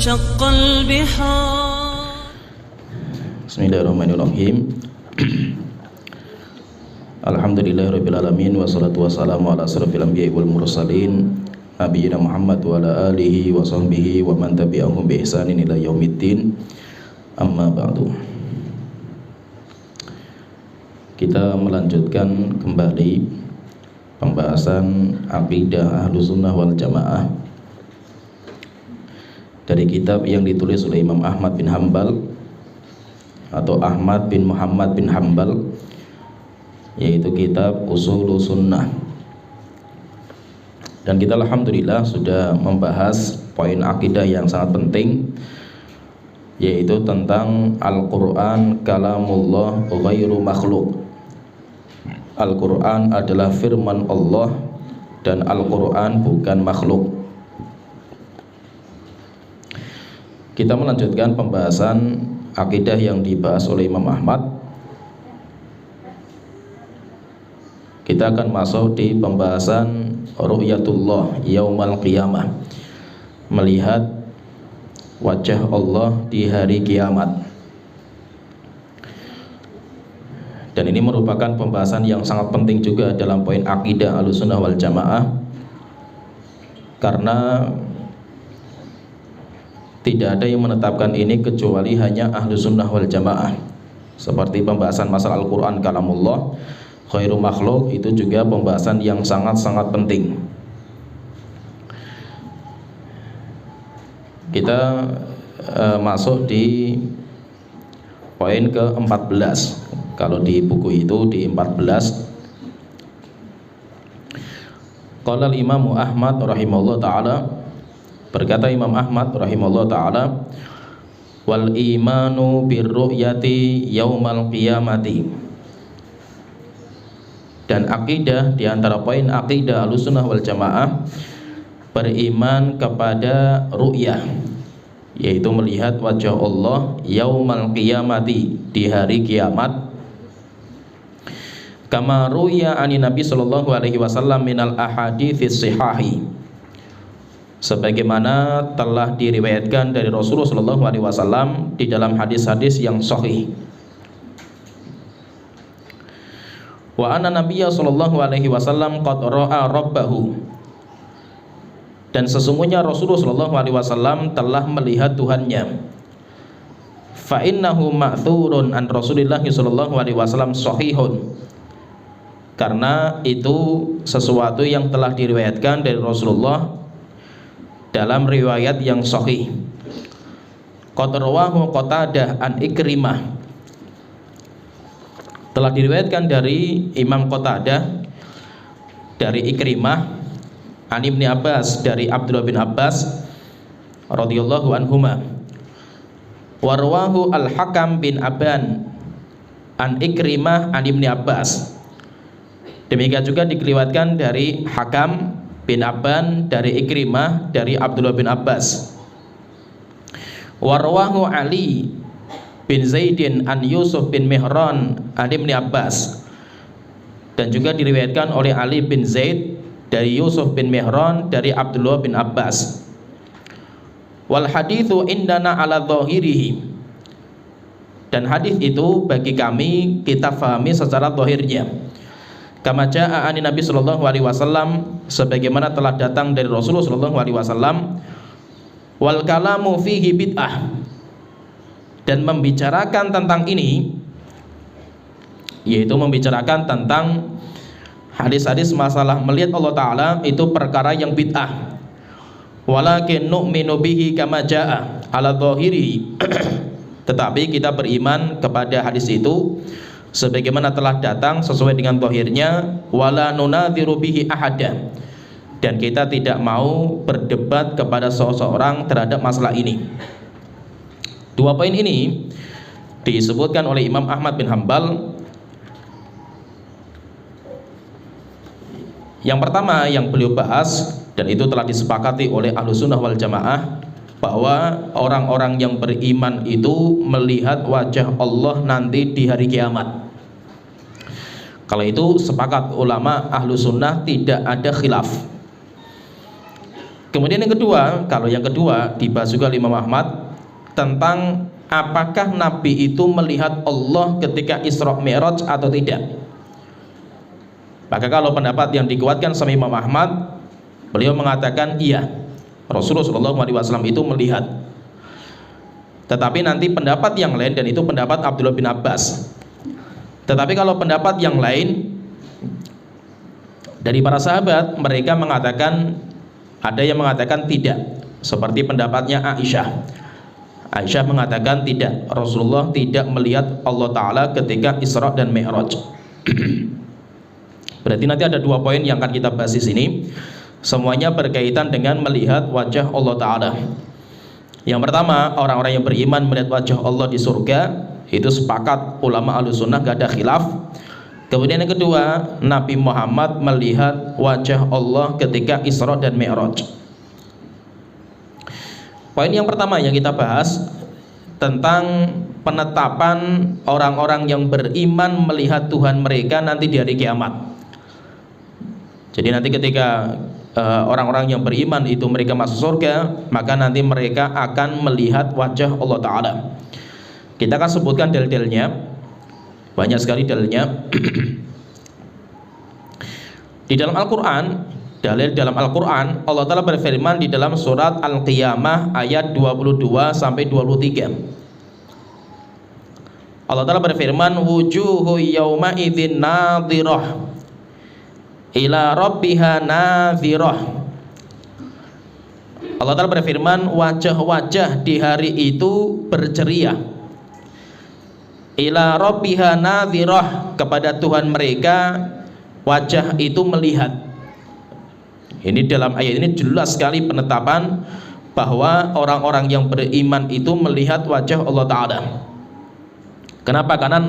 وانشق البحار. Bismillahirrahmanirrahim. Alhamdulillahirrabbilalamin. Wassalatu wassalamu ala asrafil anbiya'i wal mursalin nabiyina Muhammad wa ala alihi wa sahbihi wa man tabi'ahum bi ihsanin ila yaumiddin. Amma ba'du. Kita melanjutkan kembali pembahasan akidah Ahlussunnah wal Jamaah dari kitab yang ditulis oleh Imam Ahmad bin Hanbal atau Ahmad bin Muhammad bin Hanbal, yaitu kitab Ushulus Sunnah. Dan kita alhamdulillah sudah membahas poin akidah yang sangat penting, yaitu tentang Al-Quran kalamullah ghairu makhluk. Al-Quran adalah firman Allah dan Al-Quran bukan makhluk. Kita melanjutkan pembahasan akidah yang dibahas oleh Imam Ahmad. Kita akan masuk di pembahasan ru'yatullah yaumal qiyamah, melihat wajah Allah di hari kiamat. Dan ini merupakan pembahasan yang sangat penting juga dalam poin akidah Ahlussunnah wal Jamaah, karena tidak ada yang menetapkan ini kecuali hanya Ahlussunnah wal Jamaah. Seperti pembahasan masalah Al-Quran kalamullah khairu makhluk, itu juga pembahasan yang sangat-sangat penting. Kita masuk di poin ke-14. Kalau di buku itu di 14. Qala al-Imam Ahmad rahimahullah ta'ala, berkata Imam Ahmad rahimahullah ta'ala, wal imanu birru'yati yaumal qiyamati. Dan akidah, diantara poin akidah Ahlussunnah wal Jamaah, beriman kepada ru'yah, yaitu melihat wajah Allah yaumal qiyamati, di hari kiamat. Kama ru'ya ani Nabi sallallahu alaihi wasallam minal ahaditsis sihahi, sebagaimana telah diriwayatkan dari Rasulullah sallallahu alaihi wasallam di dalam hadis-hadis yang sahih. Wa anna Nabiyya sallallahu alaihi wasallam qad ra'a rabbahu, dan sesungguhnya Rasulullah sallallahu alaihi wasallam telah melihat Tuhannya. Fa innahu ma'thurun an Rasulillah sallallahu alaihi wasallam sahihun, karena itu sesuatu yang telah diriwayatkan dari Rasulullah dalam riwayat yang sahih. Qad rawahu Qatadah an Ikrimah, telah diriwayatkan dari Imam Qatadah dari Ikrimah, an Ibni Abbas dari Abdullah bin Abbas radhiyallahu anhuma. Warwahu Al-Hakam bin Aban an Ikrimah an Ibni Abbas. Demikian juga dikeliwatkan dari Hakam bin Aban dari Ikrimah dari Abdullah bin Abbas. Warwahu Ali bin Zaidin an Yusuf bin Mihran an Ibni Abbas, dan juga diriwayatkan oleh Ali bin Zaid dari Yusuf bin Mihran dari Abdullah bin Abbas. Wal hadithu indana ala dhahirihi, dan hadis itu bagi kami kita fahami secara zahirnya. Kama jaa ani Nabi sallallahu alaihi wasallam, sebagaimana telah datang dari Rasulullah sallallahu alaihi wasallam. Wal kalamu fihi bid'ah, dan membicarakan tentang ini, yaitu membicarakan tentang hadis-hadis masalah melihat Allah Ta'ala, itu perkara yang bid'ah. Walakin nu'minu bihi kama ja'a ala dhahirihi, tetapi kita beriman kepada hadis itu sebagaimana telah datang sesuai dengan dhahirnya. Wala nunadhiru bihi ahada, dan kita tidak mau berdebat kepada seseorang terhadap masalah ini. Dua poin ini disebutkan oleh Imam Ahmad bin Hanbal. Yang pertama yang beliau bahas, dan itu telah disepakati oleh Ahlussunnah wal Jamaah, bahwa orang-orang yang beriman itu melihat wajah Allah nanti di hari kiamat. Kalau itu sepakat ulama Ahlussunnah, tidak ada khilaf. Kemudian yang kedua, kalau yang kedua dibahas juga oleh Imam Ahmad tentang apakah Nabi itu melihat Allah ketika Isra Mi'raj atau tidak. Maka kalau pendapat yang dikuatkan sama Imam Ahmad, beliau mengatakan iya, Rasulullah SAW itu melihat. Tetapi nanti pendapat yang lain, dan itu pendapat Abdullah bin Abbas. Tetapi kalau pendapat yang lain dari para sahabat, mereka mengatakan, ada yang mengatakan tidak, seperti pendapatnya Aisyah. Aisyah mengatakan tidak, Rasulullah tidak melihat Allah Ta'ala ketika Isra dan Mi'raj. Berarti nanti ada dua poin yang akan kita bahas di sini. Semuanya berkaitan dengan melihat wajah Allah Ta'ala. Yang pertama, orang-orang yang beriman melihat wajah Allah di surga, itu sepakat ulama Ahlussunnah, gak ada khilaf. Kemudian yang kedua, Nabi Muhammad melihat wajah Allah ketika Isra dan Mi'raj. Poin yang pertama yang kita bahas tentang penetapan orang-orang yang beriman melihat Tuhan mereka nanti di hari kiamat. Jadi nanti ketika orang-orang yang beriman itu mereka masuk surga, maka nanti mereka akan melihat wajah Allah Ta'ala. Kita akan sebutkan dalil-dalilnya, banyak sekali dalilnya. Di dalam Al-Quran, dalil dalam Al-Quran, Allah Ta'ala berfirman di dalam surat Al-Qiyamah ayat 22-23. Allah Ta'ala berfirman, wujuhu yawma idzin nadhirah ila rabbiha nadhirah. Allah Ta'ala berfirman, wajah-wajah di hari itu berceria, ila rabbiha nadhirah, kepada Tuhan mereka wajah itu melihat. Ini dalam ayat ini jelas sekali penetapan bahwa orang-orang yang beriman itu melihat wajah Allah Ta'ala. Kenapa? Karena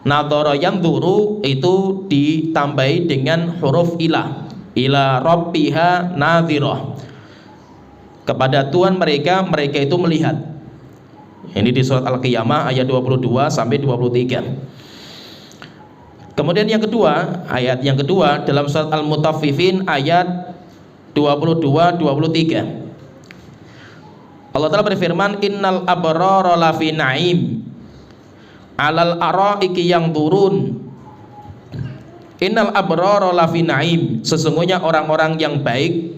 nadhara yang duru itu ditambahi dengan huruf ila rabbiha nadhirah, kepada Tuhan mereka itu melihat. Ini di surat Al-Qiyamah ayat 22-23. Kemudian yang kedua, ayat yang kedua dalam surat Al-Mutaffifin ayat 22-23. Allah Ta'ala berfirman, innal abrara lafi na'im alal araiki yang turun. Innal abrara lafi na'im, sesungguhnya orang-orang yang baik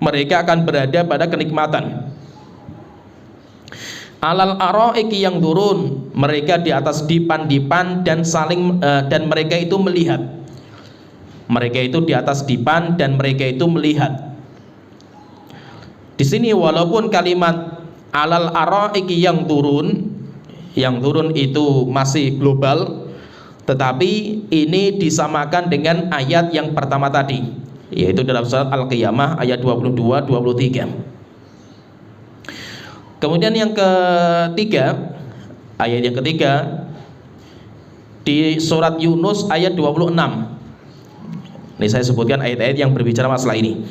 mereka akan berada pada kenikmatan. Alal araiki yang turun, mereka di atas dipan-dipan dan dan mereka itu melihat. Mereka itu di atas dipan dan mereka itu melihat. Di sini walaupun kalimat alal araiki yang turun itu masih global, tetapi ini disamakan dengan ayat yang pertama tadi, yaitu dalam surat Al-Qiyamah ayat 22-23. Kemudian yang ketiga, ayat yang ketiga di surat Yunus ayat 26. Ini saya sebutkan ayat-ayat yang berbicara masalah ini,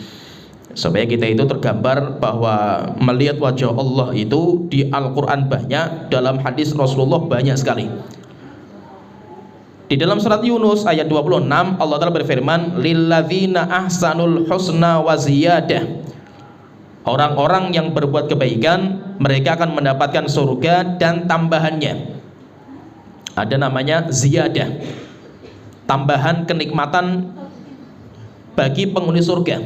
supaya kita itu tergambar bahwa melihat wajah Allah itu di Al-Quran banyak, dalam hadis Rasulullah banyak sekali. Di dalam surat Yunus ayat 26, Allah Ta'ala berfirman, lilladzina ahsanul husna wa ziyadah, orang-orang yang berbuat kebaikan mereka akan mendapatkan surga dan tambahannya. Ada namanya ziyadah, tambahan kenikmatan bagi penghuni surga.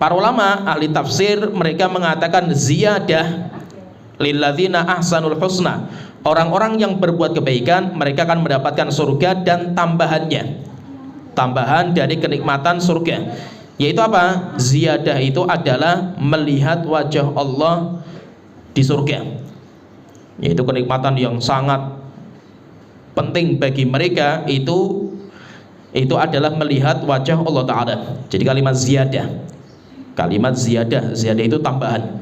Para ulama ahli tafsir mereka mengatakan ziyadah lilladzina ahsanul husna, orang-orang yang berbuat kebaikan mereka akan mendapatkan surga dan tambahannya, tambahan dari kenikmatan surga. Yaitu apa? Ziyadah itu adalah melihat wajah Allah di surga, yaitu kenikmatan yang sangat penting bagi mereka. Itu adalah melihat wajah Allah Ta'ala. Jadi kalimat ziyadah itu tambahan.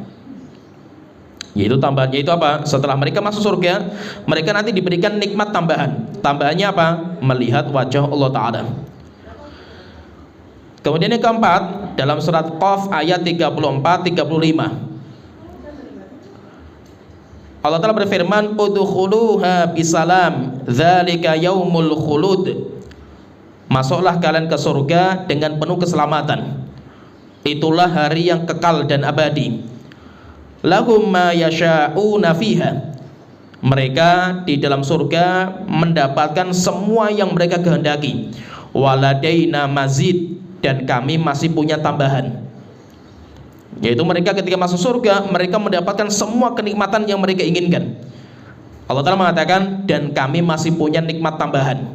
Yaitu tambahannya itu apa? Setelah mereka masuk surga, mereka nanti diberikan nikmat tambahan. Tambahannya apa? Melihat wajah Allah Ta'ala. Kemudian yang keempat, dalam surat Qaf ayat 34-35, Allah Ta'ala berfirman, udkhuluha bisalam dzalika yaumul khulud, masuklah kalian ke surga dengan penuh keselamatan. itulah hari yang kekal dan abadi. Lahum ma yasha'una fiha, mereka di dalam surga mendapatkan semua yang mereka kehendaki. Waladaina mazid, dan kami masih punya tambahan. Yaitu mereka ketika masuk surga, mereka mendapatkan semua kenikmatan yang mereka inginkan. Allah Ta'ala mengatakan, dan kami masih punya nikmat tambahan.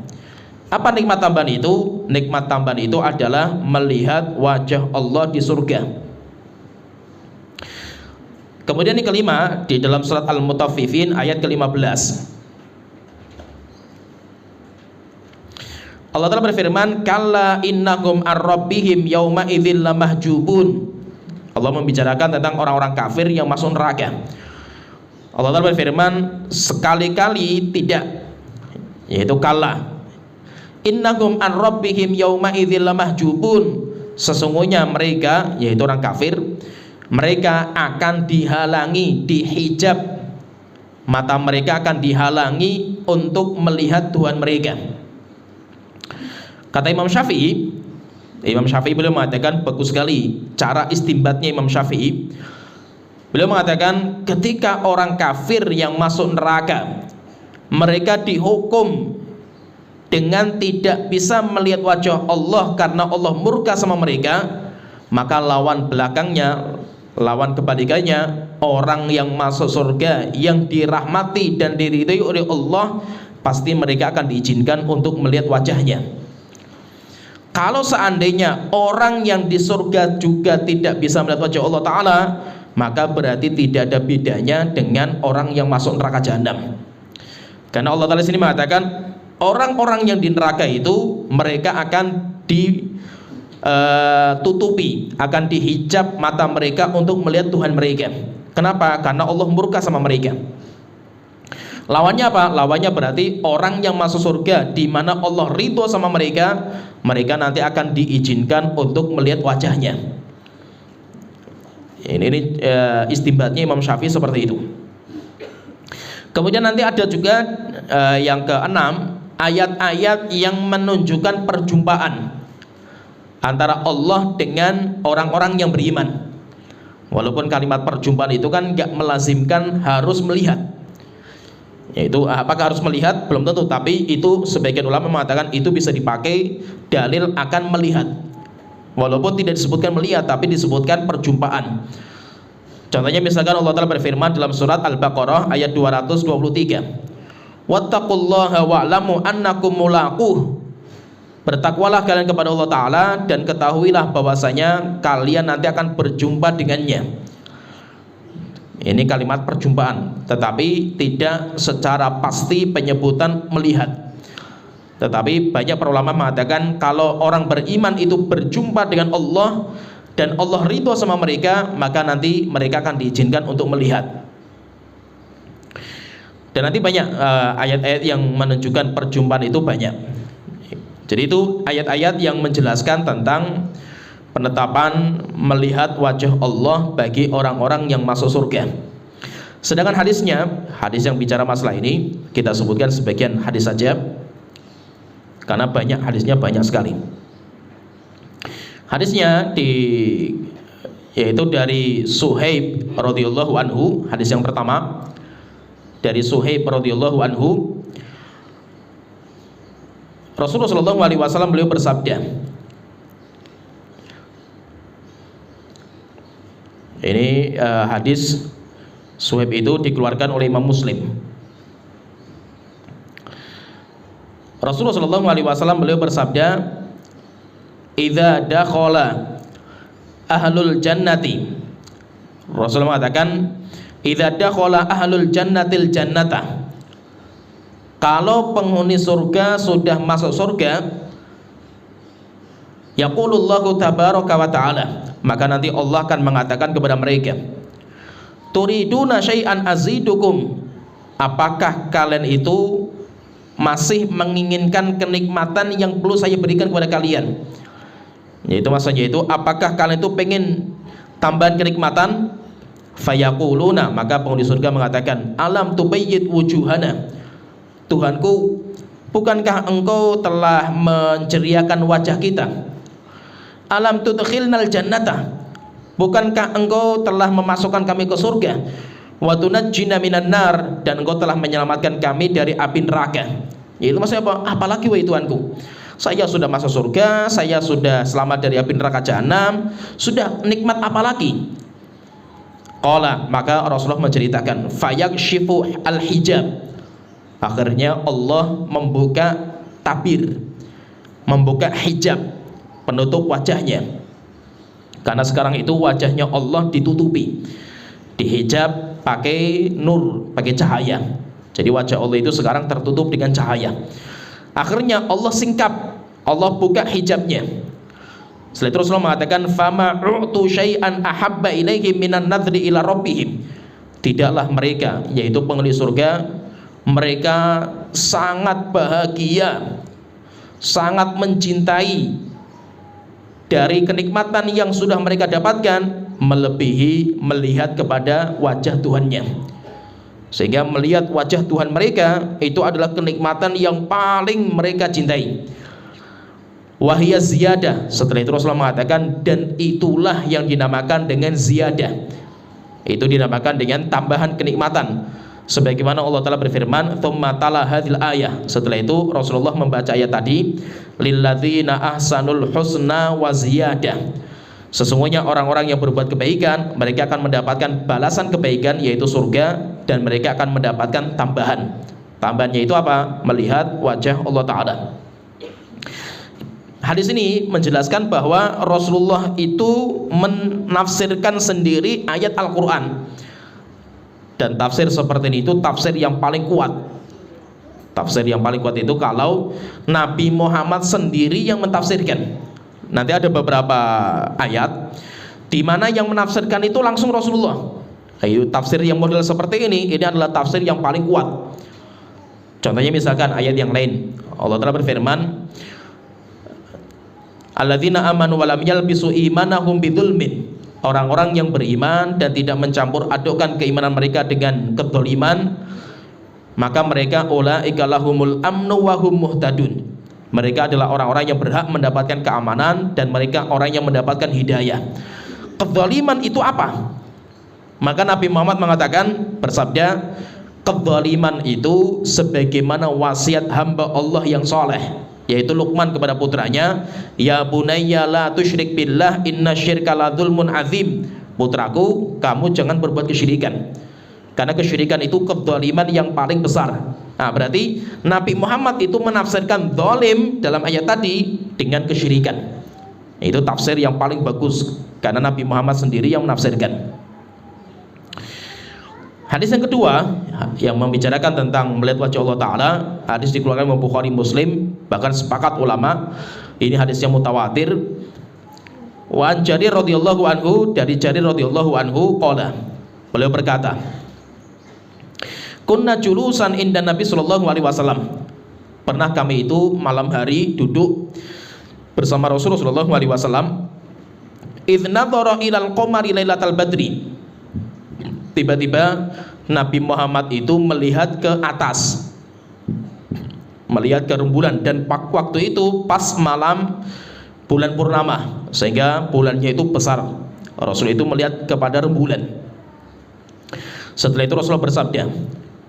Apa nikmat tambahan itu? Nikmat tambahan itu adalah melihat wajah Allah di surga. Kemudian yang kelima, di dalam surat Al-Mutaffifin ayat ke-15, Allah Ta'ala berfirman, kalla innahum ar-rabbihim yawma idzil lamahjubun. Allah membicarakan tentang orang-orang kafir yang masuk neraka. Allah Ta'ala berfirman, sekali-kali tidak, yaitu kalla, innahum ar-rabbihim yawma idzil lamahjubun, sesungguhnya mereka, yaitu orang kafir, mereka akan dihalangi, dihijab, mata mereka akan dihalangi untuk melihat Tuhan mereka. Kata Imam Syafi'i beliau mengatakan, bagus sekali cara istinbatnya Imam Syafi'i. Beliau mengatakan, ketika orang kafir yang masuk neraka, mereka dihukum dengan tidak bisa melihat wajah Allah karena Allah murka sama mereka, maka lawan belakangnya, lawan kebalikannya, orang yang masuk surga, yang dirahmati dan diridhai oleh Allah, pasti mereka akan diizinkan untuk melihat wajahnya. Kalau seandainya orang yang di surga juga tidak bisa melihat wajah Allah Ta'ala, maka berarti tidak ada bedanya dengan orang yang masuk neraka jahanam. Karena Allah Ta'ala sini mengatakan, orang-orang yang di neraka itu mereka akan ditutupi, akan dihijab mata mereka untuk melihat Tuhan mereka. Kenapa? Karena Allah murka sama mereka. Lawannya apa? Lawannya berarti orang yang masuk surga di mana Allah ridho sama mereka, mereka nanti akan diizinkan untuk melihat wajahnya. Ini istinbatnya Imam Syafi'i seperti itu. Kemudian nanti ada juga yang keenam, ayat-ayat yang menunjukkan perjumpaan antara Allah dengan orang-orang yang beriman. Walaupun kalimat perjumpaan itu kan gak melazimkan harus melihat, yaitu apakah harus melihat? Belum tentu, tapi itu sebagian ulama mengatakan itu bisa dipakai dalil akan melihat. Walaupun tidak disebutkan melihat, tapi disebutkan perjumpaan. Contohnya misalkan Allah Ta'ala berfirman dalam surat Al-Baqarah ayat 223, wattaqullaha wa'lamu annakum mulaquh, bertakwalah kalian kepada Allah Ta'ala dan ketahuilah bahwasanya kalian nanti akan berjumpa dengannya. Ini kalimat perjumpaan, tetapi tidak secara pasti penyebutan melihat. Tetapi banyak para ulama mengatakan kalau orang beriman itu berjumpa dengan Allah dan Allah ridho sama mereka, maka nanti mereka akan diizinkan untuk melihat. Dan nanti banyak ayat-ayat yang menunjukkan perjumpaan itu banyak. Jadi itu ayat-ayat yang menjelaskan tentang penetapan melihat wajah Allah bagi orang-orang yang masuk surga. Sedangkan hadisnya, hadis yang bicara masalah ini kita sebutkan sebagian hadis saja, karena banyak hadisnya, banyak sekali. Hadisnya yaitu dari Suhaib radhiyallahu anhu. Hadis yang pertama dari Suhaib radhiyallahu anhu, Rasulullah sallallahu alaihi wasallam beliau bersabda. Ini hadis Suhaib itu dikeluarkan oleh Imam Muslim. Rasulullah sallallahu alaihi wasallam beliau bersabda, "Idza dakhala ahlul jannati." Rasulullah mengatakan, "Idza dakhala ahlul jannatil jannata." Kalau penghuni surga sudah masuk surga, yaqulullahu tabaraka wa ta'ala, maka nanti Allah akan mengatakan kepada mereka, turiduna syai'an azidukum, apakah kalian itu masih menginginkan kenikmatan yang perlu saya berikan kepada kalian? Yaitu maksudnya itu, apakah kalian itu pengen tambahan kenikmatan? Fayaquluna, maka penghuni surga mengatakan, alam tubayyid wujuhana, Tuhanku, bukankah engkau telah menceriakan wajah kita? Alam tudkhilnal jannata, bukankah engkau telah memasukkan kami ke surga? Wa tunajjina minan nar, dan engkau telah menyelamatkan kami dari api neraka. Itu maksudnya apa? Apalagi wahai Tuhanku, saya sudah masuk surga, saya sudah selamat dari api neraka jahanam, sudah nikmat apa lagi? Qala, maka Rasulullah menceritakan, fayakshifu al-hijab. Akhirnya Allah membuka tabir, membuka hijab, penutup wajahnya. Karena sekarang itu wajahnya Allah ditutupi, dihijab pakai nur, pakai cahaya. Jadi wajah Allah itu sekarang tertutup dengan cahaya. Akhirnya Allah singkap, Allah buka hijabnya. Setelah itu Rasulullah mengatakan, fama u'tu syai'an ahabba ilaihim minan nadri ila rabbihim. Tidaklah mereka, yaitu penghuni surga, mereka sangat bahagia, sangat mencintai dari kenikmatan yang sudah mereka dapatkan, melebihi melihat kepada wajah Tuhannya. Sehingga melihat wajah Tuhan mereka itu adalah kenikmatan yang paling mereka cintai. Wahia ziyadah. Setelah itu Rasulullah mengatakan, dan itulah yang dinamakan dengan ziyadah. Itu dinamakan dengan tambahan kenikmatan. Sebagaimana Allah Ta'ala berfirman, thumma tala hadhil ayah. Setelah itu Rasulullah membaca ayat tadi, lilladzina ahsanul husna wa ziyadah. Sesungguhnya orang-orang yang berbuat kebaikan, mereka akan mendapatkan balasan kebaikan, yaitu surga, dan mereka akan mendapatkan tambahan. Tambahannya itu apa? Melihat wajah Allah Ta'ala. Hadis ini menjelaskan bahwa Rasulullah itu menafsirkan sendiri ayat Al-Quran. Dan tafsir seperti ini itu tafsir yang paling kuat. Tafsir yang paling kuat itu kalau Nabi Muhammad sendiri yang mentafsirkan. Nanti ada beberapa ayat di mana yang menafsirkan itu langsung Rasulullah. Ayo, tafsir yang model seperti ini adalah tafsir yang paling kuat. Contohnya misalkan ayat yang lain, Allah Ta'ala berfirman, alladzina amanu wa lam yalbisu imanahum bidzulmin. Orang-orang yang beriman dan tidak mencampur adukkan keimanan mereka dengan kedzaliman, maka mereka ulaika lahumul amnu wa hum muhtadun. Mereka adalah orang-orang yang berhak mendapatkan keamanan dan mereka orang yang mendapatkan hidayah. Kedzaliman itu apa? Maka Nabi Muhammad mengatakan, bersabda, kedzaliman itu sebagaimana wasiat hamba Allah yang soleh, yaitu Luqman kepada putranya, ya bunayya la tusyrik billah inna syirka la dzulmun azim. Putraku, kamu jangan berbuat kesyirikan, karena kesyirikan itu kedzaliman yang paling besar. Nah, berarti Nabi Muhammad itu menafsirkan zalim dalam ayat tadi dengan kesyirikan. Itu tafsir yang paling bagus, karena Nabi Muhammad sendiri yang menafsirkan. Hadis yang kedua yang membicarakan tentang melihat wajah Allah Ta'ala, hadis dikeluarkan oleh Bukhari Muslim, bahkan sepakat ulama ini hadis yang mutawatir. Wa an Jarir radhiyallahu anhu, dari Jarir radhiyallahu anhu qala, beliau berkata, kunna julusan inda Nabi sallallahu alaihi wasallam. Pernah kami itu malam hari duduk bersama Rasulullah sallallahu alaihi wasallam. Idz nadhara ilal qamari lailatal badri. Tiba-tiba Nabi Muhammad itu melihat ke atas, melihat ke rembulan, dan waktu itu pas malam bulan purnama, sehingga bulannya itu besar. Rasul itu melihat kepada rembulan. Setelah itu Rasulullah bersabda,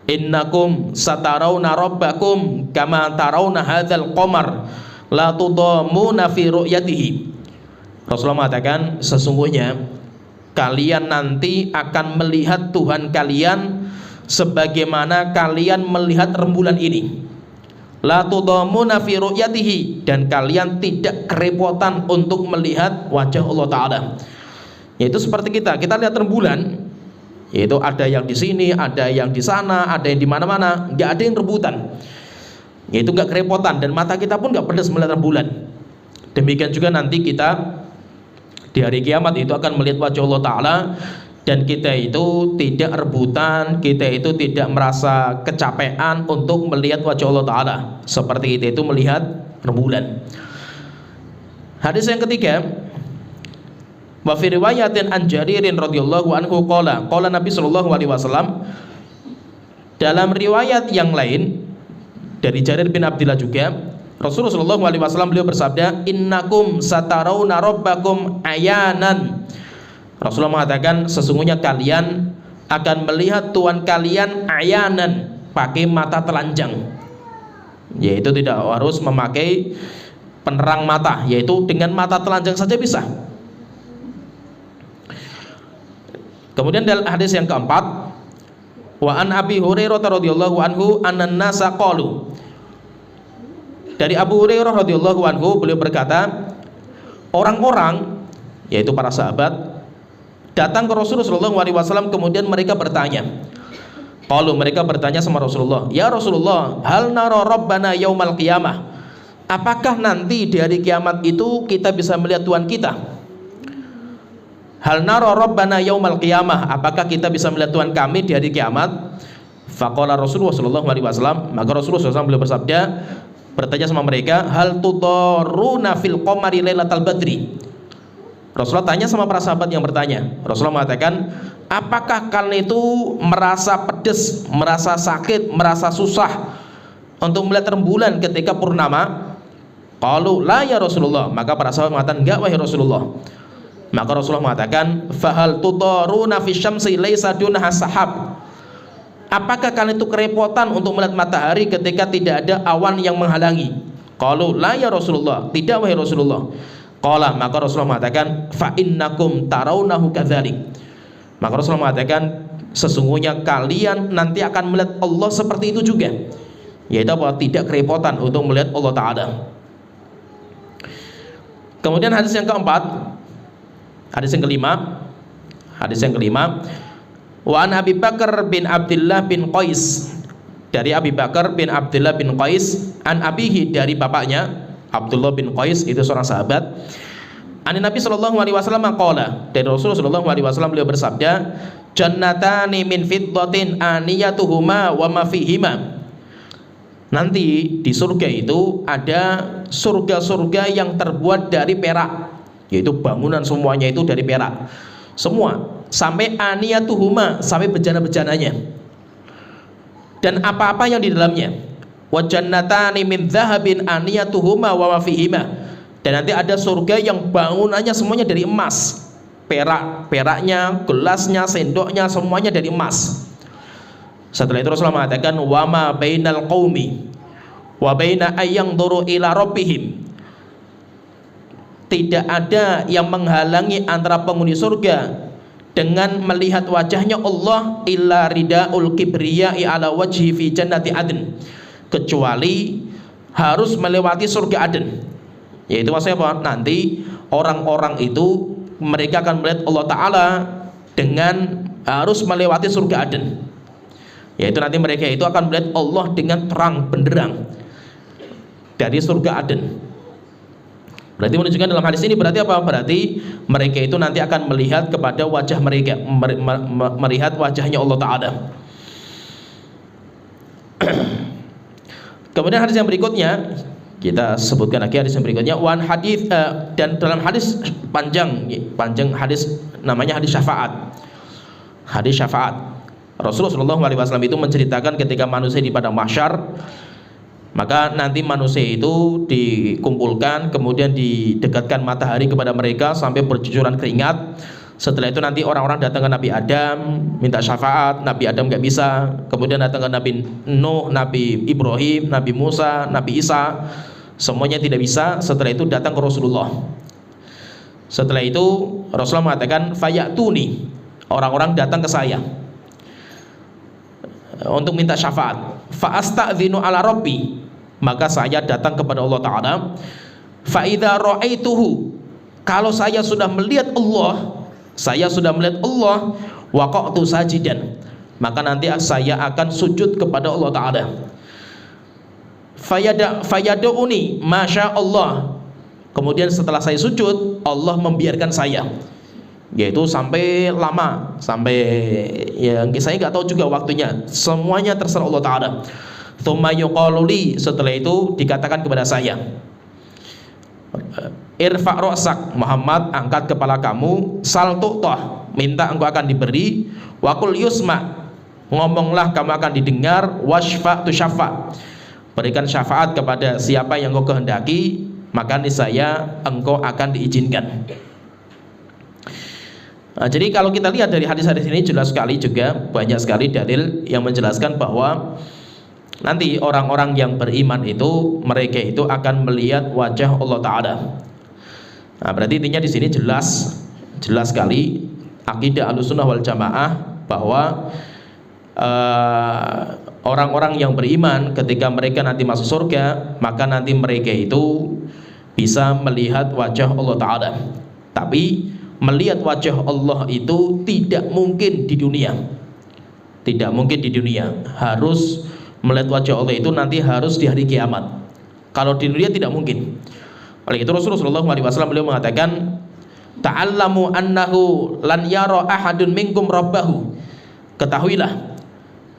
innakum satarawna rabbakum kama tarawna hadzal qamar la tudamuna fi ru'yatihi. Rasulullah mengatakan, sesungguhnya kalian nanti akan melihat Tuhan kalian sebagaimana kalian melihat rembulan ini. La tudamuna fi ru'yatihi, dan kalian tidak kerepotan untuk melihat wajah Allah Ta'ala. Yaitu seperti kita lihat rembulan, yaitu ada yang di sini, ada yang di sana, ada yang di mana-mana, nggak ada yang rebutan. Yaitu nggak kerepotan, dan mata kita pun nggak pedas melihat rembulan. Demikian juga nanti kita di hari kiamat itu akan melihat wajah Allah Ta'ala, dan kita itu tidak rebutan, kita itu tidak merasa kecapean untuk melihat wajah Allah Ta'ala seperti kita itu melihat rembulan. Hadis yang ketiga, wa fi riwayatin an Jaririn radhiyallahu anhu qala Nabi sallallahu alaihi wasallam. Dalam riwayat yang lain dari Jarir bin Abdillah juga, Rasulullah sallallahu alaihi wasallam beliau bersabda, innakum satarawna rabbakum ayanan Rasulullah mengatakan sesungguhnya kalian akan melihat Tuhan kalian ayanan, pakai mata telanjang, yaitu tidak harus memakai penerang mata, yaitu dengan mata telanjang saja bisa. Kemudian dalam hadis yang keempat, wa an Abi Hurairah radhiyallahu anhu annan nasa qalu, dari Abu Hurairah radhiyallahu anhu beliau berkata, orang-orang yaitu para sahabat datang ke Rasulullah sallallahu alaihi wasallam, kemudian mereka bertanya. Qalu, mereka bertanya sama Rasulullah, ya Rasulullah, hal nara rabbana yaumal qiyamah, apakah nanti di hari kiamat itu kita bisa melihat Tuhan kita? Hal nara rabbana yaumal qiyamah, apakah kita bisa melihat Tuhan kami di hari kiamat? Faqala Rasulullah sallallahu alaihi wasallam, maka Rasulullah SAW beliau bersabda, bertanya sama mereka, hal tudaruna fil qamari lailatal badri. Rasulullah tanya sama para sahabat yang bertanya. Rasulullah mengatakan, apakah kalian itu merasa pedes, merasa sakit, merasa susah untuk melihat rembulan ketika purnama? Qalu la ya Rasulullah, maka para sahabat mengatakan, enggak wahai Rasulullah. Maka Rasulullah mengatakan, fahal tudaruna fi syamsi laisa dunaha sahab, apakah kalian itu kerepotan untuk melihat matahari ketika tidak ada awan yang menghalangi? Qalu la ya Rasulullah, tidak wahai Rasulullah. Qala, maka Rasulullah mengatakan, fa innakum tarawnahu kadzalik, maka Rasulullah mengatakan sesungguhnya kalian nanti akan melihat Allah seperti itu juga, yaitu bahwa tidak kerepotan untuk melihat Allah Ta'ala. Kemudian hadis yang keempat, hadis yang kelima, wa an Abi Bakar bin Abdullah bin Qais, dari Abi Bakar bin Abdullah bin Qais, an abihi, dari bapaknya Abdullah bin Qais, itu seorang sahabat. An Nabi sallallahu alaihi wasallam qala, dari Rasulullah sallallahu alaihi wasallam beliau bersabda, jannatani min fiddatin aniyatuhuma wa ma fihima, nanti di surga itu ada surga-surga yang terbuat dari perak, yaitu bangunan semuanya itu dari perak semua, sampai aniyatuhuma, sampai bejana-bejananya, dan apa-apa yang di dalamnya. Wa jannatani min dzahabin aniyatuhuma wa ma fihima, dan nanti ada surga yang bangunannya semuanya dari emas, peraknya, gelasnya, sendoknya semuanya dari emas. Setelah itu Rasulullah mengatakan, wa ma bainal qaumi wa baina ayyanduru ila rabbihim, tidak ada yang menghalangi antara penghuni surga dengan melihat wajahnya Allah, illa ridaul kibriya'i ala wajhi fi jannati adn, kecuali harus melewati surga Aden, yaitu maksudnya apa? Nanti orang-orang itu mereka akan melihat Allah Ta'ala dengan harus melewati surga Aden, yaitu nanti mereka itu akan melihat Allah dengan terang benderang dari surga Aden. Berarti menunjukkan dalam hadis ini berarti apa? Berarti mereka itu nanti akan melihat kepada wajah mereka, melihat wajahnya Allah Ta'ala. Kemudian hadis yang berikutnya, kita sebutkan lagi hadis yang berikutnya, wan hadis, dan dalam hadis panjang hadis namanya hadis syafaat. Hadis syafaat. Rasulullah SAW itu menceritakan ketika manusia di padang mahsyar, maka nanti manusia itu dikumpulkan, kemudian didekatkan matahari kepada mereka sampai bercucuran keringat. Setelah itu nanti orang-orang datang ke Nabi Adam minta syafaat, Nabi Adam nggak bisa. Kemudian datang ke Nabi Nuh, Nabi Ibrahim, Nabi Musa, Nabi Isa, semuanya tidak bisa. Setelah itu datang ke Rasulullah. Setelah itu Rasulullah mengatakan, fayatuni, orang-orang datang ke saya untuk minta syafaat. Fa'asta'dzinu ala rabbi, maka saya datang kepada Allah Ta'ala. Fa'idha ra'aituhu, kalau saya sudah melihat Allah, waqa'tu sajidan, maka nanti saya akan sujud kepada Allah Ta'ala. Fayadu'uni masya Allah, kemudian setelah saya sujud, Allah membiarkan saya, yaitu sampai lama, sampai ya saya nggak tahu juga waktunya, semuanya terserah Allah Ta'ala. Tsumma yuqalu li, setelah itu dikatakan kepada saya, irfa' ra'sak Muhammad, angkat kepala kamu, sal tu'tah, minta engkau akan diberi, waqul yusma, ngomonglah kamu akan didengar, washfa' tu syafa', berikan syafaat kepada siapa yang engkau kehendaki, maka niscaya engkau akan diizinkan. Nah, jadi kalau kita lihat dari hadis-hadis ini jelas sekali juga, banyak sekali dalil yang menjelaskan bahwa nanti orang-orang yang beriman itu mereka itu akan melihat wajah Allah Ta'ala. Nah, berarti intinya di sini jelas sekali akidah Ahlussunnah wal Jamaah bahwa orang-orang yang beriman ketika mereka nanti masuk surga, maka nanti mereka itu bisa melihat wajah Allah Ta'ala. Tapi melihat wajah Allah itu tidak mungkin di dunia. Tidak mungkin di dunia. Harus melihat wajah Allah itu nanti harus di hari kiamat. Kalau di dunia tidak mungkin. Oleh itu Rasulullah SAW beliau mengatakan, ta'allamu annahu lan yara ahadun minkum rabbahu. Ketahuilah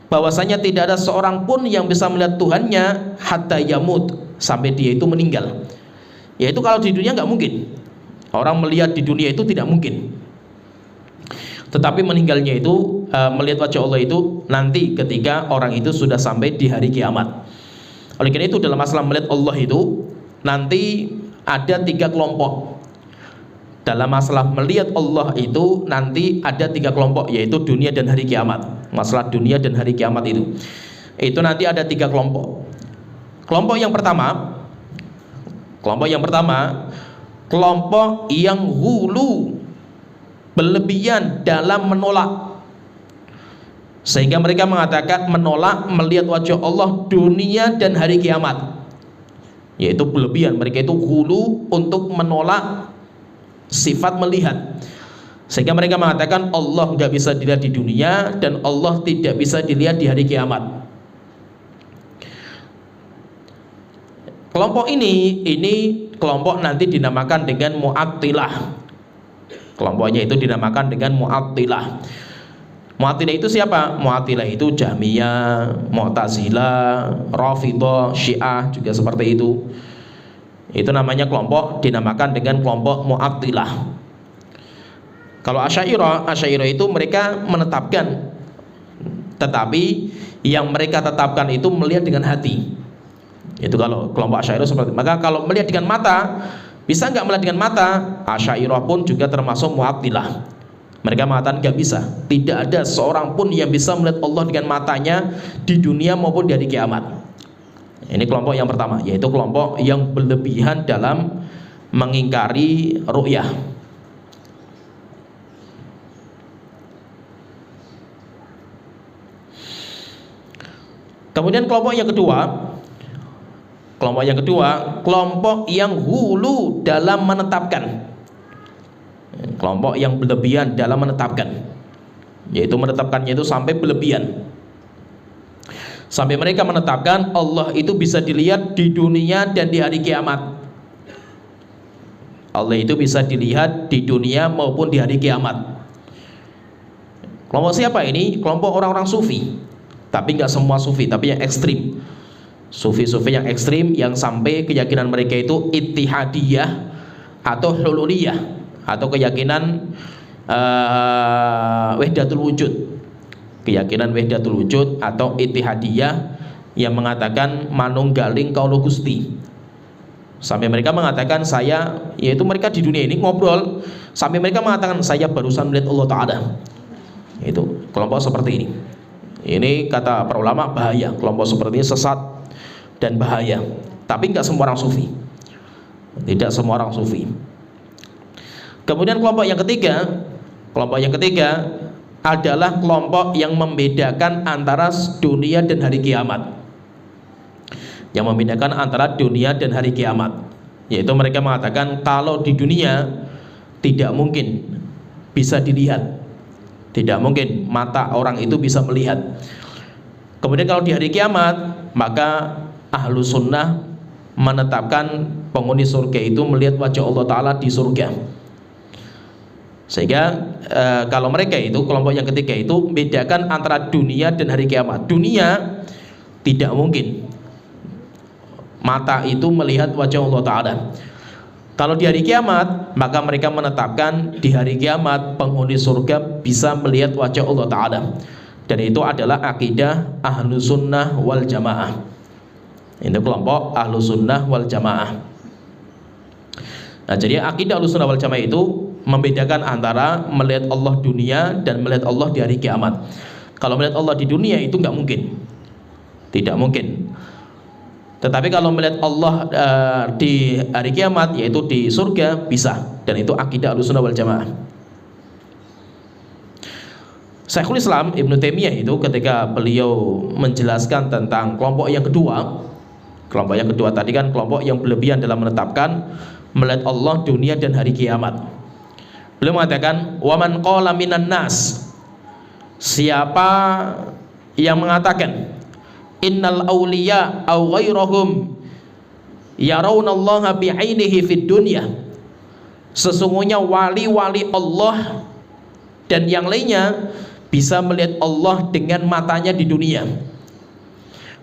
bahwasanya tidak ada seorang pun yang bisa melihat Tuhannya hatta yamut, sampai dia itu meninggal. Yaitu kalau di dunia nggak mungkin. Orang melihat di dunia itu tidak mungkin. Tetapi meninggalnya itu, melihat wajah Allah itu nanti ketika orang itu sudah sampai di hari kiamat. Oleh karena itu dalam masalah melihat Allah itu nanti ada 3 kelompok. Dalam masalah melihat Allah itu nanti ada 3 kelompok, yaitu dunia dan hari kiamat. Masalah dunia dan hari kiamat itu nanti ada 3 kelompok. Kelompok yang pertama, kelompok yang hulu, berlebihan dalam menolak, sehingga mereka mengatakan menolak melihat wajah Allah dunia dan hari kiamat. Yaitu berlebihan, mereka itu hulu untuk menolak sifat melihat, sehingga mereka mengatakan Allah nggak bisa dilihat di dunia dan Allah tidak bisa dilihat di hari kiamat. Kelompok ini kelompok nanti dinamakan dengan Mu'attilah. Kelompoknya itu dinamakan dengan Mu'attilah. Mu'attilah itu siapa? Mu'attilah itu Jahmiyah, Mu'tazilah, Rafidhah, Syiah juga seperti itu. Itu namanya kelompok dinamakan dengan kelompok Mu'attilah. Kalau Asy'ariyah itu mereka menetapkan, tetapi yang mereka tetapkan itu melihat dengan hati. Itu kalau kelompok Asy'ariyah seperti itu. Maka kalau melihat dengan mata, bisa nggak melihat dengan mata? Asy'ariyah pun juga termasuk Mu'attilah. Mereka mengatakan nggak bisa. Tidak ada seorang pun yang bisa melihat Allah dengan matanya di dunia maupun di hari kiamat. Ini kelompok yang pertama, yaitu kelompok yang berlebihan dalam mengingkari ru'yah. Kemudian kelompok yang kedua, kelompok yang hulu dalam menetapkan. Kelompok yang berlebihan dalam menetapkan, yaitu menetapkannya itu sampai berlebihan, sampai mereka menetapkan Allah itu bisa dilihat di dunia dan di hari kiamat. Allah itu bisa dilihat di dunia maupun di hari kiamat. Kelompok siapa ini? Kelompok orang-orang sufi. Tapi nggak semua sufi, tapi yang ekstrim. Sufi-sufi yang ekstrim yang sampai keyakinan mereka itu ittihadiyah atau hululiyah, atau keyakinan wahdatul wujud. Keyakinan wahdatul wujud atau ittihadiyah yang mengatakan manunggaling kaula Gusti. Sampai mereka mengatakan yaitu mereka di dunia ini ngobrol, sampai mereka mengatakan saya barusan melihat Allah Ta'ala. Itu kelompok seperti ini. Ini kata para ulama bahaya. Kelompok seperti ini sesat dan bahaya. Tapi nggak semua orang sufi. Tidak semua orang sufi. Kemudian kelompok yang ketiga adalah kelompok yang membedakan antara dunia dan hari kiamat. Yang membedakan antara dunia dan hari kiamat, yaitu mereka mengatakan kalau di dunia tidak mungkin bisa dilihat, tidak mungkin mata orang itu bisa melihat. Kemudian kalau di hari kiamat, maka ahlu sunnah menetapkan penghuni surga itu melihat wajah Allah Ta'ala di surga. Sehingga kalau mereka itu, kelompok yang ketiga itu bedakan antara dunia dan hari kiamat. Dunia tidak mungkin mata itu melihat wajah Allah Ta'ala. Kalau di hari kiamat, maka mereka menetapkan di hari kiamat penghuni surga bisa melihat wajah Allah Ta'ala. Dan itu adalah akidah ahlu sunnah wal jamaah. Ini kelompok ahlu sunnah wal jamaah. Nah, jadi akidah ahlu sunnah wal jamaah itu membedakan antara melihat Allah dunia dan melihat Allah di hari kiamat. Kalau melihat Allah di dunia itu nggak mungkin, tidak mungkin. Tetapi kalau melihat Allah di hari kiamat, yaitu di surga, bisa. Dan itu akidah Ahlussunnah wal Jamaah. Syekhul Islam Ibnu Taimiyah itu ketika beliau menjelaskan tentang kelompok yang kedua tadi kan kelompok yang berlebihan dalam menetapkan melihat Allah dunia dan hari kiamat. Beliau mengatakan, waman qala minan nas, siapa yang mengatakan innal awliya aw ghairahum yarawnallaha bi'ainihi fid dunya, sesungguhnya wali-wali Allah dan yang lainnya bisa melihat Allah dengan matanya di dunia,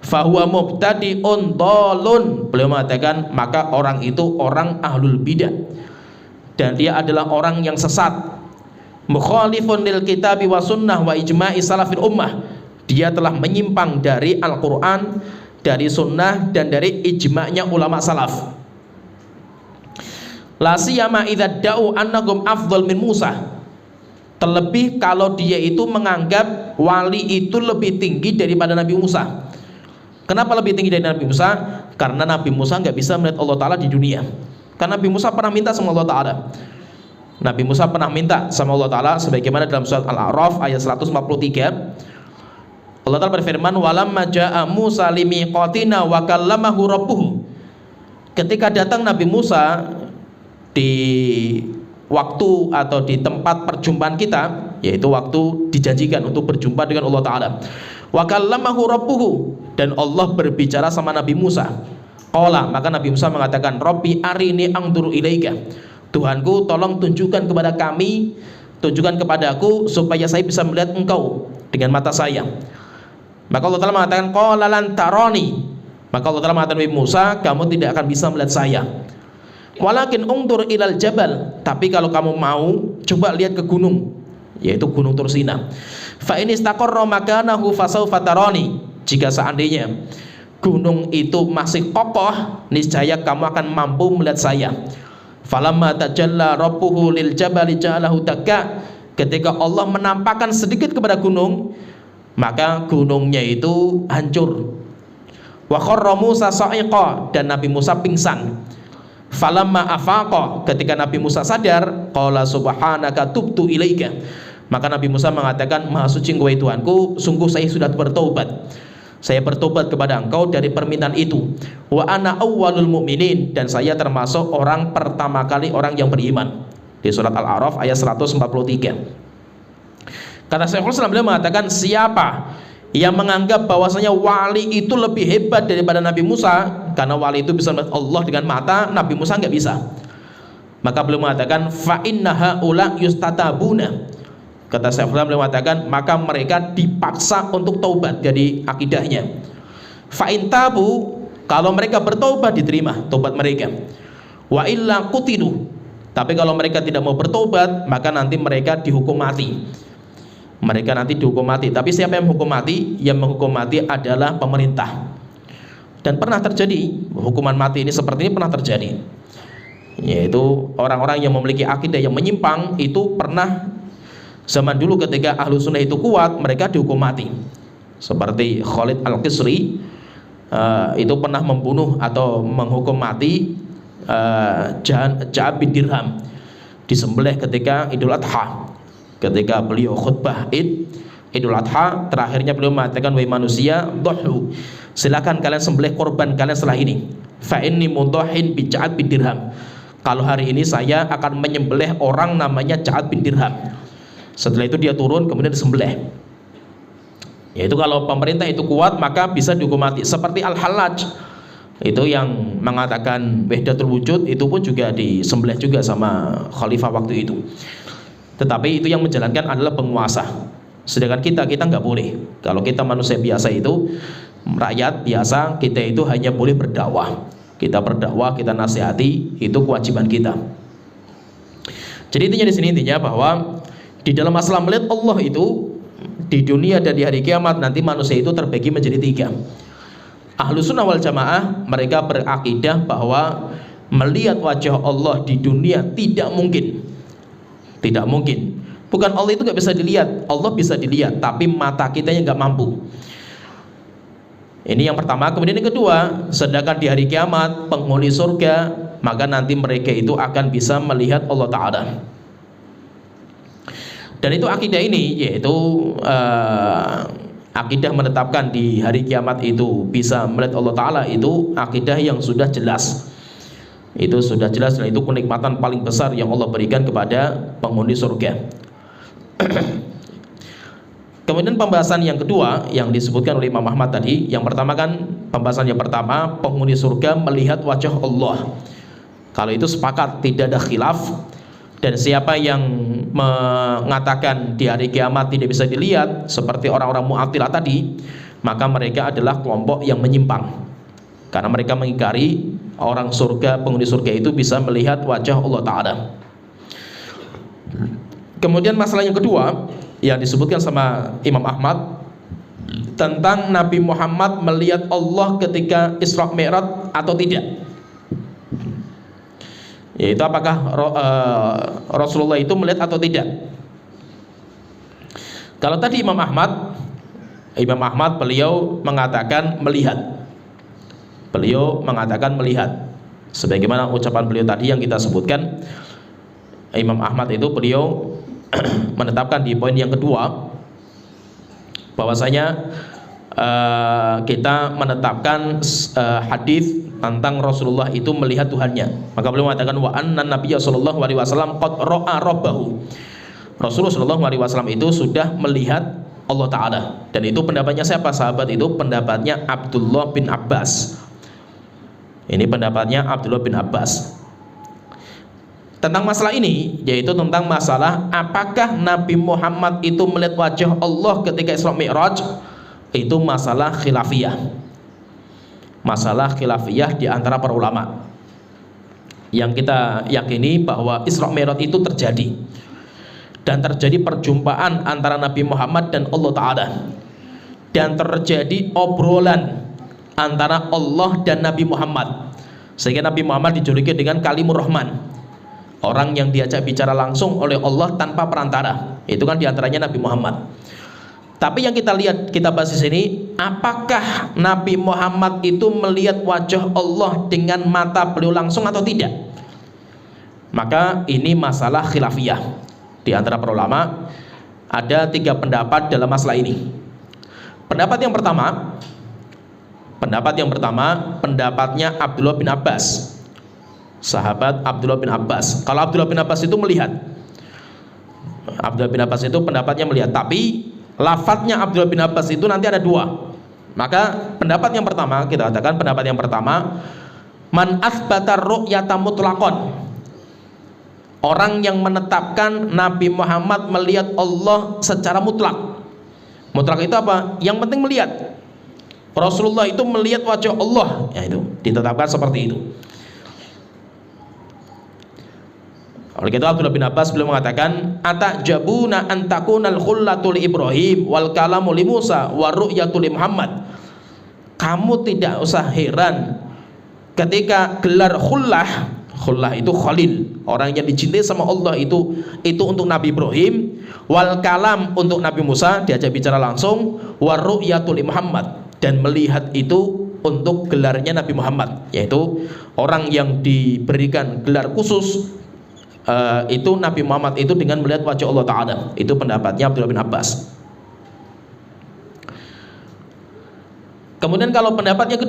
fahuwa mubtadi'un dhalun, beliau mengatakan maka orang itu orang ahlul bidah dan dia adalah orang yang sesat, mukhalifun lil kitabi wa sunnah wa ijma'i salafil ummah, dia telah menyimpang dari Al-Quran, dari sunnah dan dari ijma'nya ulama salaf. La siyama idza da'u annahum afdal min Musa, terlebih kalau dia itu menganggap wali itu lebih tinggi daripada Nabi Musa. Kenapa lebih tinggi dari Nabi Musa? Karena Nabi Musa nggak bisa melihat Allah Ta'ala di dunia. Karena Nabi Musa pernah minta sama Allah Ta'ala. Nabi Musa pernah minta sama Allah Ta'ala sebagaimana dalam surat Al-A'raf ayat 143. Allah Ta'ala berfirman, walamma ja'a Musa limiqatina wa kallamahu rabbuhu, ketika datang Nabi Musa di waktu atau di tempat perjumpaan kita, yaitu waktu dijanjikan untuk berjumpa dengan Allah Ta'ala, wa kallamahu rabbuhu, dan Allah berbicara sama Nabi Musa. Qala, maka Nabi Musa mengatakan, Rabbi arini anzur ilaika, Tuhanku tolong tunjukkan kepada kami, tunjukkan kepadaku supaya saya bisa melihat engkau dengan mata saya. Maka Allah Ta'ala mengatakan, qala lan tarani, maka Allah Ta'ala mengatakan Nabi Musa, kamu tidak akan bisa melihat saya. Walakin unzur ilal jabal, tapi kalau kamu mau, coba lihat ke gunung, yaitu Gunung Tursina. Fa in istaqarra makanahu fasawfa tarani, jika seandainya gunung itu masih kokoh, niscaya kamu akan mampu melihat saya. Falamma tajalla rabbuhu lil jabali ja'alahu dakka, ketika Allah menampakkan sedikit kepada gunung, maka gunungnya itu hancur. Wa kharra Musa sa'iqa, dan Nabi Musa pingsan. Falamma afaqa, ketika Nabi Musa sadar, qala subhanaka tubtu ilaika, maka Nabi Musa mengatakan, maha suci engkau Tuhanku, sungguh saya sudah bertobat, saya bertobat kepada engkau dari permintaan itu. Wa ana awwalul mu'minin, dan saya termasuk orang pertama kali orang yang beriman, di surat Al-A'raf ayat 143. Kata Syekhul Islam, beliau mengatakan, siapa yang menganggap bahwasanya wali itu lebih hebat daripada Nabi Musa, karena wali itu bisa melihat Allah dengan mata, Nabi Musa nggak bisa, maka beliau mengatakan, fa inna haula yustatabuna, kata Syekhul Islam, beliau mengatakan maka mereka dipaksa untuk taubat dari akidahnya. Fa in tabu, kalau mereka bertobat diterima taubat mereka. Wa illa qutilu, tapi kalau mereka tidak mau bertobat, maka nanti mereka dihukum mati. Mereka nanti dihukum mati. Tapi siapa yang menghukum mati? Yang menghukum mati adalah pemerintah. Dan pernah terjadi hukuman mati ini, seperti ini pernah terjadi, yaitu orang-orang yang memiliki akidah yang menyimpang itu pernah zaman dulu ketika ahlu sunnah itu kuat, mereka dihukum mati. Seperti Khalid Al-Qisri itu pernah membunuh atau menghukum mati Ja'ad bin Dirham, disembelih ketika Idul Adha. Ketika beliau khutbah Idul Adha, terakhirnya beliau mengatakan, wahai manusia, dhuhu, silakan kalian sembelih korban kalian setelah ini. Fa inni mudhahin bi Ja'ad bin Dirham, kalau hari ini saya akan menyembelih orang namanya Ja'ad bin Dirham. Setelah itu dia turun kemudian disembelih. Yaitu kalau pemerintah itu kuat maka bisa dihukum mati. Seperti Al-Hallaj itu yang mengatakan wahdatul wujud, itu pun juga disembelih juga sama khalifah waktu itu. Tetapi itu yang menjalankan adalah penguasa. Sedangkan kita nggak boleh. Kalau kita manusia biasa itu, rakyat biasa, kita itu hanya boleh berdakwah. Kita berdakwah, kita nasihati, itu kewajiban kita. Jadi intinya di sini bahwa di dalam masalah melihat Allah itu di dunia dan di hari kiamat nanti manusia itu terbagi menjadi 3. Ahlussunnah wal Jamaah, mereka berakidah bahwa melihat wajah Allah di dunia tidak mungkin. Tidak mungkin. Bukan Allah itu nggak bisa dilihat, Allah bisa dilihat, tapi mata kita yang nggak mampu. Ini yang pertama. Kemudian yang kedua, sedangkan di hari kiamat penghuni surga, maka nanti mereka itu akan bisa melihat Allah Ta'ala. Dan itu akidah ini, yaitu akidah menetapkan di hari kiamat itu bisa melihat Allah Ta'ala, itu akidah yang sudah jelas. Itu sudah jelas, dan itu kenikmatan paling besar yang Allah berikan kepada penghuni surga. Kemudian pembahasan yang kedua yang disebutkan oleh Imam Ahmad tadi, yang pertama kan pembahasan yang pertama, penghuni surga melihat wajah Allah. Kalau itu sepakat, tidak ada khilaf. Dan siapa yang mengatakan di hari kiamat tidak bisa dilihat, seperti orang-orang Mu'attilah tadi, maka mereka adalah kelompok yang menyimpang, karena mereka mengingkari orang surga, penghuni surga itu bisa melihat wajah Allah Ta'ala. Kemudian masalah yang kedua yang disebutkan sama Imam Ahmad tentang Nabi Muhammad melihat Allah ketika Isra Mi'raj atau tidak, yaitu apakah Rasulullah itu melihat atau tidak. Kalau tadi Imam Ahmad beliau mengatakan melihat. Beliau mengatakan melihat, sebagaimana ucapan beliau tadi yang kita sebutkan. Imam Ahmad itu beliau menetapkan di poin yang kedua bahwasanya kita menetapkan hadis tentang Rasulullah itu melihat Tuhannya. Maka beliau mengatakan wa anna nabiyya sallallahu alaihi wasallam qad ra'a rabbahu. Rasulullah sallallahu alaihi wasallam itu sudah melihat Allah Ta'ala. Dan itu pendapatnya siapa sahabat itu? Pendapatnya Abdullah bin Abbas. Ini pendapatnya Abdullah bin Abbas tentang masalah ini, yaitu tentang masalah apakah Nabi Muhammad itu melihat wajah Allah ketika Isra Mi'raj. Itu masalah khilafiyah. Masalah khilafiyah di antara para ulama. Yang kita yakini bahwa Isra Mi'raj itu terjadi, dan terjadi perjumpaan antara Nabi Muhammad dan Allah Ta'ala, dan terjadi obrolan antara Allah dan Nabi Muhammad, sehingga Nabi Muhammad dijuluki dengan Kalimur Rahman, orang yang diajak bicara langsung oleh Allah tanpa perantara. Itu kan diantaranya Nabi Muhammad. Tapi yang kita lihat, kita bahas di sini, apakah Nabi Muhammad itu melihat wajah Allah dengan mata beliau langsung atau tidak? Maka ini masalah khilafiyah di antara para ulama. Ada 3 pendapat dalam masalah ini. Pendapat yang pertama, pendapatnya Abdullah bin Abbas, sahabat Abdullah bin Abbas. Kalau Abdullah bin Abbas itu melihat, Abdullah bin Abbas itu pendapatnya melihat, tapi lafadznya Abdullah bin Abbas itu nanti ada 2. Maka pendapat yang pertama, kita katakan pendapat yang pertama, man athbata ru'yata mutlaqan, orang yang menetapkan Nabi Muhammad melihat Allah secara mutlak. Mutlak itu apa? Yang penting melihat. Rasulullah itu melihat wajah Allah, ya itu ditetapkan seperti itu. Oleh itu Abdullah bin Abbas beliau mengatakan, atajabuna an takunal khullatu li Ibrahim wal kalamu li Musa wa ru'yatu li Muhammad. Kamu tidak usah heran ketika gelar khullah itu khalil, orang yang dicintai sama Allah, itu untuk Nabi Ibrahim, wal kalam untuk Nabi Musa, diajak bicara langsung, wa ru'yatu li Muhammad, dan melihat itu untuk gelarnya Nabi Muhammad, yaitu orang yang diberikan gelar khusus itu Nabi Muhammad itu dengan melihat wajah Allah Ta'ala. Itu pendapatnya Abdullah bin Abbas. Kemudian kalau pendapat yang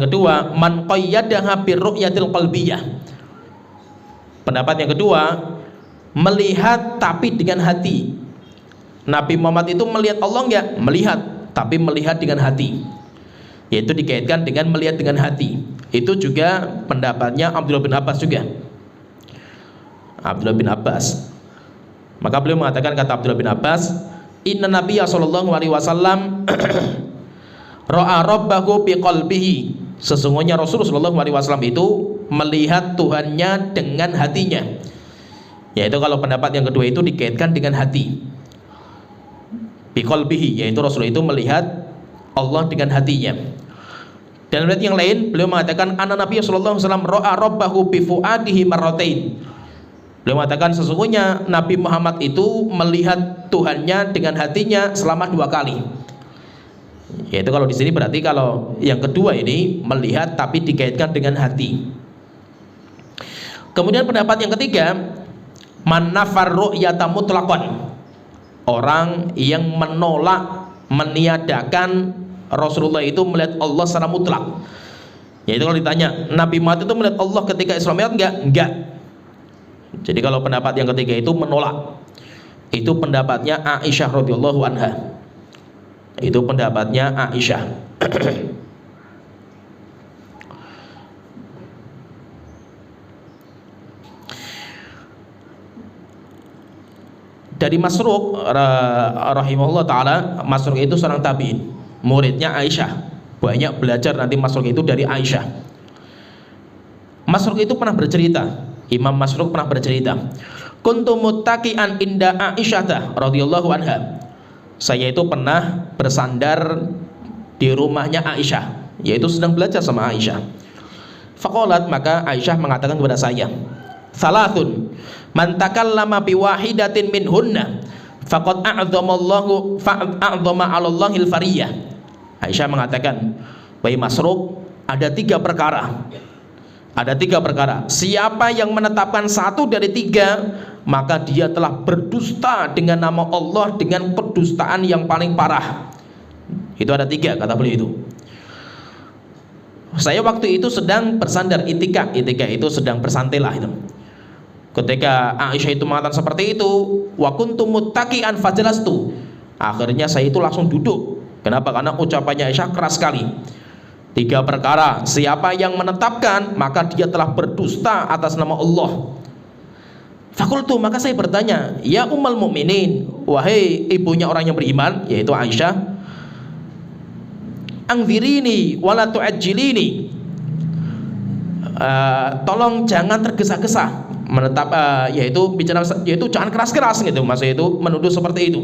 kedua, man qayyadaha bir ru'yatil qalbiyah. Pendapat yang kedua, melihat tapi dengan hati. Nabi Muhammad itu melihat Allah enggak? Melihat, tapi melihat dengan hati, yaitu dikaitkan dengan melihat dengan hati. Itu juga pendapatnya Abdullah bin Abbas juga. Abdullah bin Abbas. Maka beliau mengatakan, kata Abdullah bin Abbas, inna nabiyya sallallahu alaihi wasallam ra'a rabbahu biqalbihi. Sesungguhnya Rasulullah sallallahu alaihi wasallam itu melihat Tuhannya dengan hatinya. Yaitu kalau pendapat yang kedua itu dikaitkan dengan hati. Biqalbihi, yaitu Rasulullah itu melihat Allah dengan hatinya. Dan ayat yang lain beliau mengatakan anna nabiyya sallallahu alaihi wasallam ra'a rabbahu bi fuadihi marratain. Beliau mengatakan sesungguhnya Nabi Muhammad itu melihat Tuhannya dengan hatinya selama 2 kali. Yaitu kalau di sini berarti kalau yang kedua ini melihat tapi dikaitkan dengan hati. Kemudian pendapat yang ketiga, man nafar ru'yata mutlaqan, orang yang menolak, meniadakan Rasulullah itu melihat Allah secara mutlak. Yaitu kalau ditanya Nabi Muhammad itu melihat Allah ketika Isra Mi'raj enggak. Jadi kalau pendapat yang ketiga itu menolak. Itu pendapatnya Aisyah radhiyallahu anha. Itu pendapatnya Aisyah. Dari Masruq rahimahullah taala, Masruq itu seorang tabi'in, muridnya Aisyah. Banyak belajar nanti Masruq itu dari Aisyah. Masruq itu pernah bercerita, Imam Masruq pernah bercerita, kuntu muttaqi'an inda Aisyah radhiyallahu anha. Saya itu pernah bersandar di rumahnya Aisyah, yaitu sedang belajar sama Aisyah. Faqalat, maka Aisyah mengatakan kepada saya, salasun man takallama biwahidatin minhunna faqad a'dhamallahu fa'a'dhama 'alallahil fariyah. Aisyah mengatakan, "Wahai Masruq, ada 3 perkara. Ada 3 perkara. Siapa yang menetapkan 1 dari 3, maka dia telah berdusta dengan nama Allah dengan kedustaan yang paling parah." Itu ada 3 kata beliau itu. Saya waktu itu sedang bersandar itikaf itu sedang bersantai lah itu. Ketika Aisyah itu mengatakan seperti itu, wa kuntum muttaqi'an fajalastu. Akhirnya saya itu langsung duduk. Kenapa? Karena ucapannya Aisyah keras sekali. 3 perkara, siapa yang menetapkan maka dia telah berdusta atas nama Allah. Fakultu, maka saya bertanya, ya ummul mukminin, wahai ibunya orang yang beriman, yaitu Aisyah, angzirini wala tu'ajjilini, tolong jangan tergesa-gesa menetap, yaitu bicara, yaitu jangan keras-keras gitu, maksudnya itu menuduh seperti itu.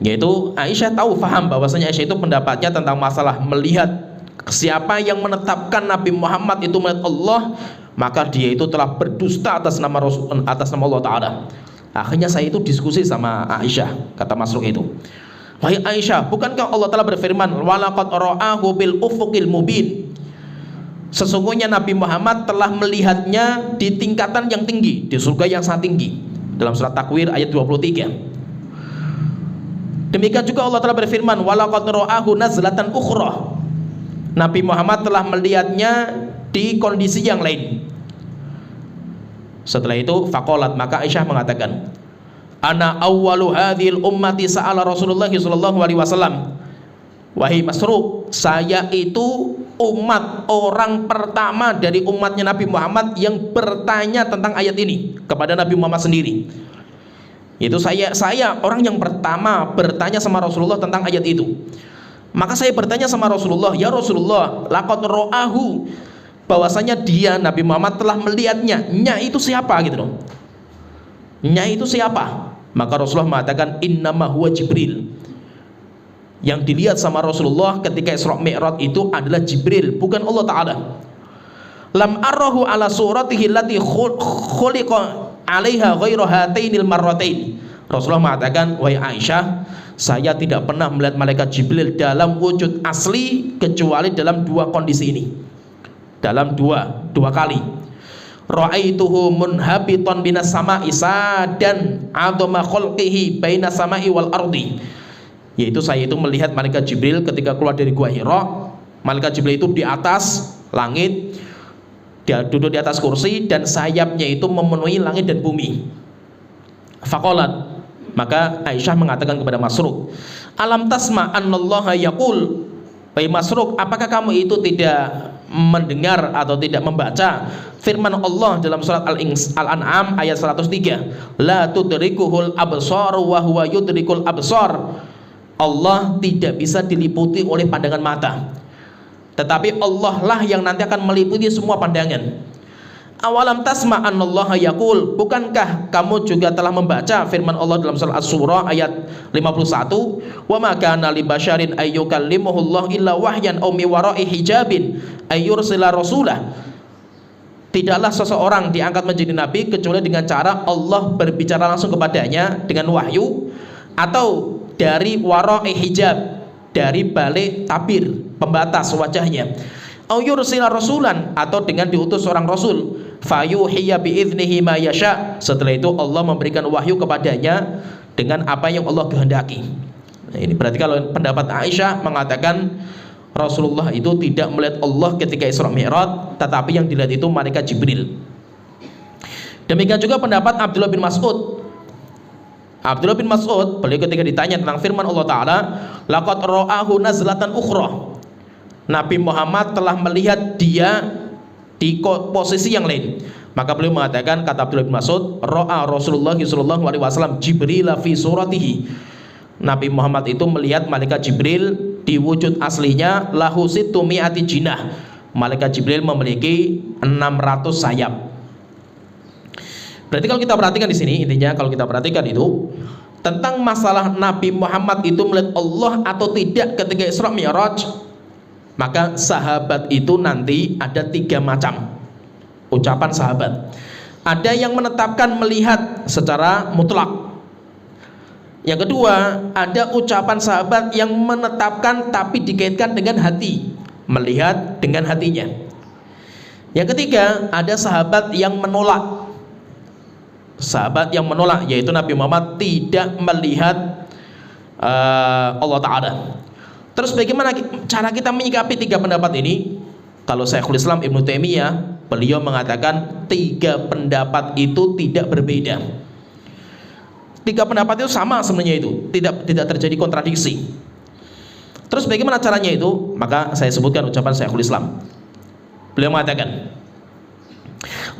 Yaitu Aisyah tahu, faham bahwasanya Aisyah itu pendapatnya tentang masalah melihat siapa yang menetapkan Nabi Muhammad itu melihat Allah, maka dia itu telah berdusta atas nama Rasul, atas nama Allah Ta'ala. Akhirnya saya itu diskusi sama Aisyah, kata Masruq itu, wahai Aisyah, bukankah Allah Ta'ala berfirman, walaqad ra'ahu bil ufuqil mubin, sesungguhnya Nabi Muhammad telah melihatnya di tingkatan yang tinggi, di surga yang sangat tinggi, dalam surat Takwir ayat 23. Demikian juga Allah telah berfirman, walaqad ra'ahu nazlatan ukhra, Nabi Muhammad telah melihatnya di kondisi yang lain. Setelah itu faqalat, maka Aisyah mengatakan, ana awwalu hadhil ummati sa'ala Rasulullah sallallahu alaihi wasallam. Wahai Masruq, saya itu umat orang pertama dari umatnya Nabi Muhammad yang bertanya tentang ayat ini kepada Nabi Muhammad sendiri. Itu saya orang yang pertama bertanya sama Rasulullah tentang ayat itu. Maka saya bertanya sama Rasulullah, ya Rasulullah, laqad ra'ahu, bahwasanya dia Nabi Muhammad telah melihatnya. Nya itu siapa gitu dong? Nya itu siapa? Maka Rasulullah mengatakan, innama huwa Jibril. Yang dilihat sama Rasulullah ketika Isra Mi'raj itu adalah Jibril, bukan Allah Ta'ala. Lam arahu ala suratihi allati khuliqa 'alaiha ghairu hatainil marratain. Rasulullah mengatakan, wahai Aisyah, saya tidak pernah melihat malaikat Jibril dalam wujud asli kecuali dalam 2 kondisi ini. Dalam dua kali. Ra'aituhu munhabitan binas sama'i sadan 'azama khalqihi bainas sama'i wal ardi. Yaitu saya itu melihat malaikat Jibril ketika keluar dari Gua Hira. Malaikat Jibril itu di atas langit, dia duduk di atas kursi dan sayapnya itu memenuhi langit dan bumi. Faqalat, maka Aisyah mengatakan kepada Masruq, alam tasma annallaha yaqul, wahai Masruq, apakah kamu itu tidak mendengar atau tidak membaca firman Allah dalam surat Al-An'am ayat 103, la tudrikuhul absar wa huwa yudrikul absar. Allah tidak bisa diliputi oleh pandangan mata, tetapi Allah lah yang nanti akan meliputi semua pandangan. Awalam tasma annallaha yaqul, bukankah kamu juga telah membaca firman Allah dalam surah Asy-Syura ayat 51, wa ma kana li basyarin ayyukallimuhullahu illa wahyan aw mi wara'i hijabin ayyursila rasulah. tidaklah seseorang diangkat menjadi nabi kecuali dengan cara Allah berbicara langsung kepadanya dengan wahyu, atau dari wara'i hijab, dari balik tabir pembatas wajahnya, au yursila rasulan, atau dengan diutus seorang rasul, fayuhiya biiznihi ma yasha, setelah itu Allah memberikan wahyu kepadanya dengan apa yang Allah kehendaki. Nah, ini berarti kalau pendapat Aisyah mengatakan Rasulullah itu tidak melihat Allah ketika Isra Mi'raj, tetapi yang dilihat itu malaikat Jibril. Demikian juga pendapat Abdullah bin Mas'ud. Abdullah bin Mas'ud, beliau ketika ditanya tentang firman Allah Ta'ala, laqad ra'ahu nazlatan ukhra, Nabi Muhammad telah melihat dia di posisi yang lain. Maka beliau mengatakan, kata Abdullah bin Mas'ud, ra'a Rasulullah sallallahu alaihi wasallam Jibril fi suratihi, Nabi Muhammad itu melihat malaikat Jibril di wujud aslinya, lahu sittu mi'ati jinah, malaikat Jibril memiliki 600 sayap. Berarti kalau kita perhatikan di sini, intinya kalau kita perhatikan itu tentang masalah Nabi Muhammad itu melihat Allah atau tidak ketika Isra Mi'raj, maka sahabat itu nanti ada 3 macam ucapan sahabat. Ada yang menetapkan melihat secara mutlak. Yang kedua, ada ucapan sahabat yang menetapkan tapi dikaitkan dengan hati, melihat dengan hatinya. Yang ketiga, ada sahabat yang menolak. Sahabat yang menolak, yaitu Nabi Muhammad tidak melihat Allah Ta'ala. Terus bagaimana cara kita menyikapi 3 pendapat ini? Kalau Syekhul Islam Ibnu Taimiyah, beliau mengatakan 3 pendapat itu tidak berbeda. 3 pendapat itu sama sebenarnya, itu tidak terjadi kontradiksi. Terus bagaimana caranya itu? Maka saya sebutkan ucapan Syekhul Islam. Beliau mengatakan,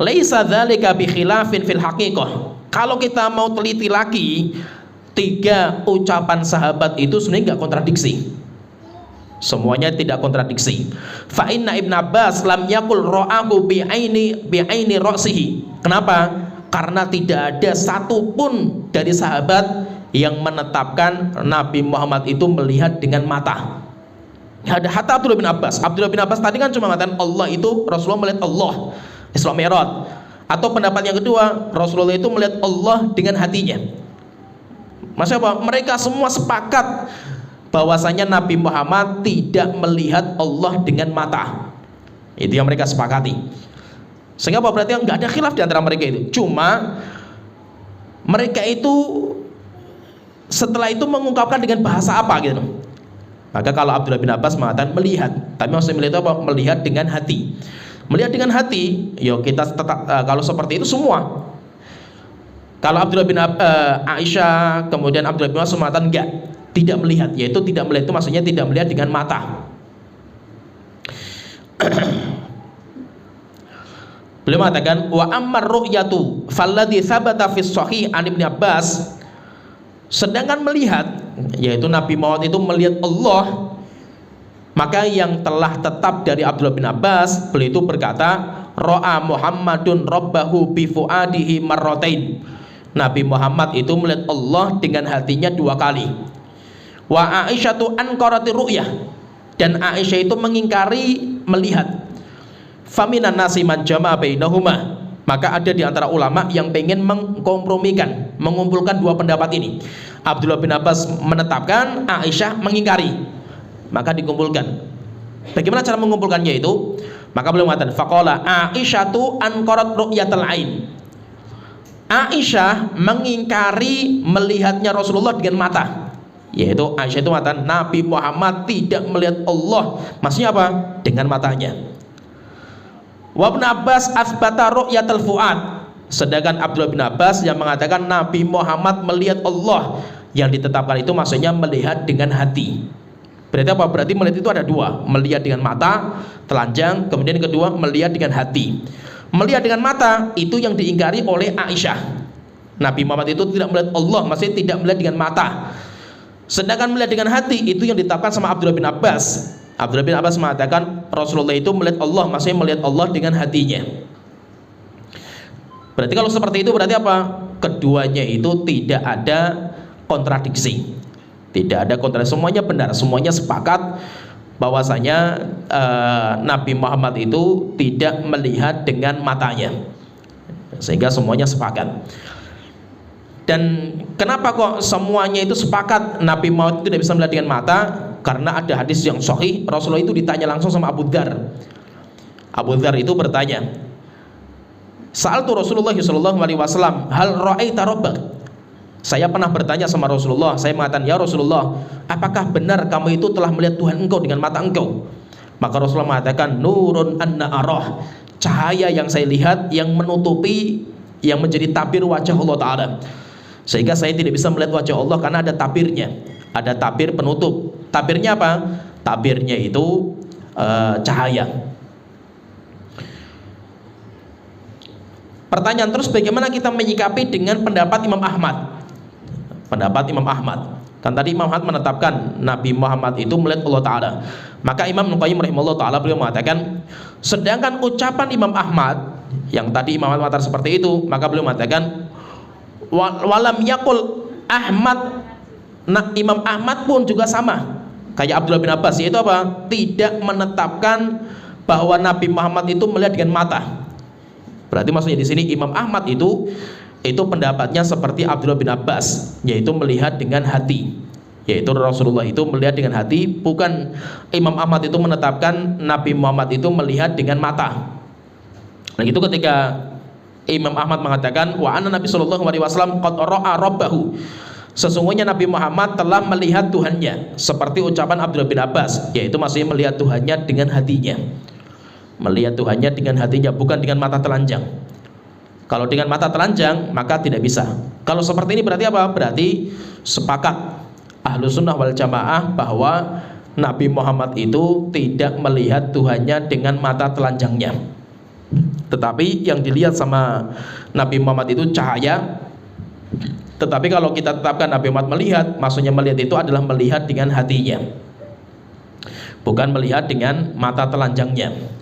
laisa dzalika bi khilafin fil haqiqah. Kalau kita mau teliti lagi, 3 ucapan sahabat itu sebenarnya enggak kontradiksi. Semuanya tidak kontradiksi. Fa inna Ibnu Abbas lam yaqul ra'ahu bi aini ra'sihi. Kenapa? Karena tidak ada satupun dari sahabat yang menetapkan Nabi Muhammad itu melihat dengan mata. Ada hatta Abdullah bin Abbas. Abdullah bin Abbas tadi kan cuma mengatakan Allah itu, Rasulullah melihat Allah Isra Mi'raj. Atau pendapat yang kedua, Rasulullah itu melihat Allah dengan hatinya. Maksudnya apa? Mereka semua sepakat bahwasanya Nabi Muhammad tidak melihat Allah dengan mata. Itu yang mereka sepakati. Sehingga apa? Berarti nggak ada khilaf di antara mereka itu. Cuma mereka itu setelah itu mengungkapkan dengan bahasa apa gitu. Maka kalau Abdullah bin Abbas mengatakan melihat, tapi maksudnya melihat itu apa? Melihat dengan hati. Melihat dengan hati, yo kita tetap kalau seperti itu semua. Kalau Abdullah bin Aisyah, kemudian Abdullah bin Mas'ud mengatakan enggak, tidak melihat, yaitu tidak melihat itu maksudnya tidak melihat dengan mata. Beliau mengatakan wa ammar ru'yatu falladhi thabata fi shahih an Ibnu Abbas, sedangkan melihat, yaitu Nabi Muhammad itu melihat Allah, maka yang telah tetap dari Abdullah bin Abbas, beliau itu berkata ra'a Muhammadun rabbahu bi fuadihi marratain, Nabi Muhammad itu melihat Allah dengan hatinya 2 kali. Wa Aisyatu anqarati ru'yah, dan Aisyah itu mengingkari melihat. Faminan nasi man jama'a bainahuma, maka ada di antara ulama yang pengen mengkompromikan, mengumpulkan 2 pendapat ini. Abdullah bin Abbas menetapkan, Aisyah mengingkari, maka dikumpulkan. Bagaimana cara mengumpulkannya itu? Maka beliau mengatakan faqala Aisyatu anqarat ru'yatal ain, Aisyah mengingkari melihatnya Rasulullah dengan mata. Yaitu Aisyah itu mengatakan Nabi Muhammad tidak melihat Allah, maksudnya apa? Dengan matanya. Wa Ibnu Abbas asbata ru'yatal fuad, sedangkan Abdullah bin Abbas yang mengatakan Nabi Muhammad melihat Allah, yang ditetapkan itu maksudnya melihat dengan hati. Berarti apa? Berarti melihat itu ada 2, melihat dengan mata telanjang, kemudian yang kedua melihat dengan hati. Melihat dengan mata itu yang diingkari oleh Aisyah. Nabi Muhammad itu tidak melihat Allah, maksudnya tidak melihat dengan mata. Sedangkan melihat dengan hati itu yang ditetapkan sama Abdullah bin Abbas. Abdullah bin Abbas mengatakan Rasulullah itu melihat Allah, maksudnya melihat Allah dengan hatinya. Berarti kalau seperti itu berarti apa? Keduanya itu tidak ada kontradiksi. Tidak ada kontradiksi, semuanya benar, semuanya sepakat bahwasanya Nabi Muhammad itu tidak melihat dengan matanya, sehingga semuanya sepakat. Dan kenapa kok semuanya itu sepakat Nabi Muhammad itu tidak bisa melihat dengan mata? Karena ada hadis yang sahih, Rasulullah itu ditanya langsung sama Abu Dzar. Abu Dzar itu bertanya, Sa'altu Rasulullah sallallahu alaihi wasallam, hal ra'aita rabbak? Saya pernah bertanya sama Rasulullah, saya mengatakan, ya Rasulullah, apakah benar kamu itu telah melihat Tuhan engkau dengan mata engkau? Maka Rasulullah mengatakan, nurun anna arah, cahaya yang saya lihat yang menutupi, yang menjadi tabir wajah Allah Ta'ala, sehingga saya tidak bisa melihat wajah Allah karena ada tabirnya, ada tabir penutup. Tabirnya apa? Tabirnya itu cahaya. Pertanyaan terus, bagaimana kita menyikapi dengan pendapat Imam Ahmad? Pendapat Imam Ahmad, kan tadi Imam Ahmad menetapkan Nabi Muhammad itu melihat Allah Ta'ala. Maka Imam Ibnu Qayyim rahimahullah ta'ala beliau mengatakan, sedangkan ucapan Imam Ahmad yang tadi Imam Ahmad mengatakan seperti itu, maka beliau mengatakan walam yakul Ahmad, Imam Ahmad pun juga sama kayak Abdullah bin Abbas, yaitu apa? Tidak menetapkan bahwa Nabi Muhammad itu melihat dengan mata. Berarti maksudnya di sini Imam Ahmad itu pendapatnya seperti Abdullah bin Abbas, yaitu melihat dengan hati, yaitu Rasulullah itu melihat dengan hati, bukan Imam Ahmad itu menetapkan Nabi Muhammad itu melihat dengan mata. Nah itu ketika Imam Ahmad mengatakan wa anna Nabi sallallahu alaihi wasallam qad ra'a rabbahu, sesungguhnya Nabi Muhammad telah melihat Tuhannya, seperti ucapan Abdullah bin Abbas, yaitu maksudnya melihat Tuhannya dengan hatinya, melihat Tuhannya dengan hatinya, bukan dengan mata telanjang. Kalau dengan mata telanjang maka tidak bisa. Kalau seperti ini berarti apa? Berarti sepakat Ahlus Sunnah wal Jamaah bahwa Nabi Muhammad itu tidak melihat Tuhannya dengan mata telanjangnya, tetapi yang dilihat sama Nabi Muhammad itu cahaya. Tetapi kalau kita tetapkan Nabi Muhammad melihat, maksudnya melihat itu adalah melihat dengan hatinya, bukan melihat dengan mata telanjangnya.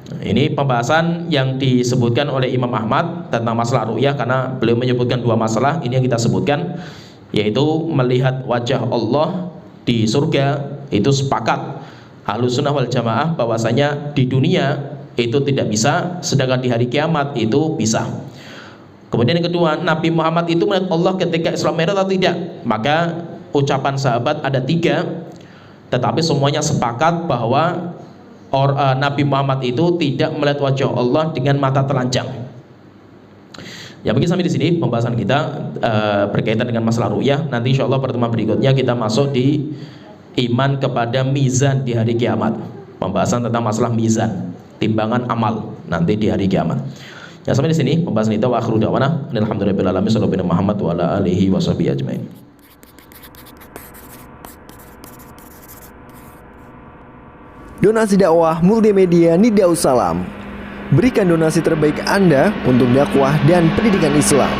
Ini pembahasan yang disebutkan oleh Imam Ahmad tentang masalah ru'yah, karena beliau menyebutkan dua masalah ini yang kita sebutkan, yaitu melihat wajah Allah di surga. Itu sepakat Ahlus Sunnah wal Jamaah bahwasanya di dunia itu tidak bisa, sedangkan di hari kiamat itu bisa. Kemudian yang kedua, Nabi Muhammad itu melihat Allah ketika Isra Mi'raj atau tidak? Maka ucapan sahabat ada tiga, tetapi semuanya sepakat bahwa Nabi Muhammad itu tidak melihat wajah Allah dengan mata telanjang. Ya mungkin sampai di sini pembahasan kita berkaitan dengan masalah ru'yah. Nanti insya Allah pertemuan berikutnya kita masuk di iman kepada mizan di hari kiamat. Pembahasan tentang masalah mizan, timbangan amal nanti di hari kiamat. Ya sampai di sini pembahasan kita. Wa akhiru da'wana alhamdulillahirabbil alamin, sallallahu alaihi Muhammad wa ala alihi washabihi ajmain. Donasi dakwah multimedia Nida Salam. Berikan donasi terbaik Anda untuk dakwah dan pendidikan Islam.